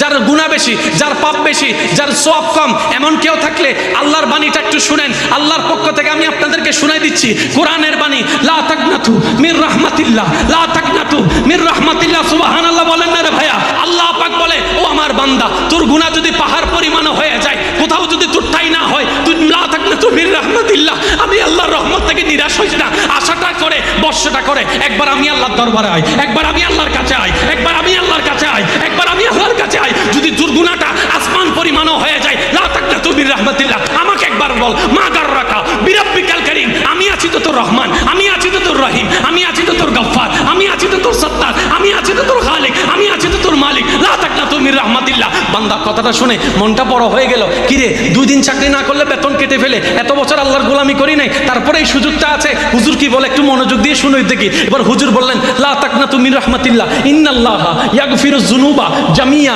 যার গুনাহ বেশি, যার পাপ বেশি, যার সওয়াব কম, এমন কেউ থাকলে আল্লাহর বাণীটা একটু শুনেন। আল্লাহর পক্ষ থেকে আমি আপনাদেরকে শুনাই দিচ্ছি কোরআনের বাণী, লা তাকনাতু মির রাহমাতিল্লাহ, লা তাকনাতু মির রাহমাতিল্লাহ। সুবহানাল্লাহ বলেন না রে ভাইয়া? আল্লাহ পাক বলে, ও আমার বান্দা, তোর গুনাহ যদি পাহাড় পরিমাণও হয়ে যায়, কোথাও যদি তোর ঠাই না হয়, তুই লা তাকনাতু মির রাহমাতিল্লাহ, আমি আল্লাহর রহমত থেকে নিরাশ হইস না। আশাটা করে, বর্ষটা করে, একবার আমি আল্লাহর দরবারে আয়, একবার আমি আল্লাহর কাছে আয়, একবার আমি আল্লাহর কাছে আয়, একবার আমি আল্লাহর কাছে আয়। যদি তোর গুনাহটা আসমান পরিমাণও হয়ে যায়, লা তাকনাতু মির রাহমাতিল্লাহ, আমাকে একবার বল, মা গাররাকা বিরাব্বিকাল কারীম, আমি আছি তো তোর রহমান, আমি আছি তো তোর রহিম, আমি আছি তো তোর গফফার, আমি আছি তো তোর সত্তার, আমি আছি তো তোর খালিক, আমি আছি তো তোর মালিক। লা তাকনাতু মির রাহমাতিল্লাহ। বান্দা কথাটা শুনে মনটা বড় হয়ে গেল। কিরে, 2 দিন চাকরি না করলে বেতন কেটে ফেলে, এত বছর আল্লাহর গোলামি করি নাই, তারপরে এই সুযোগটা আছে। হুজুর কি বলে একটু মনোযোগ দিয়ে শুনুই দেখি। এবার হুজুর বললেন, লা তাকনাতু মির রাহমাতিল্লাহ, ইন্নাল্লাহা ইয়াগফিরুজ যুনুবা জামিয়া,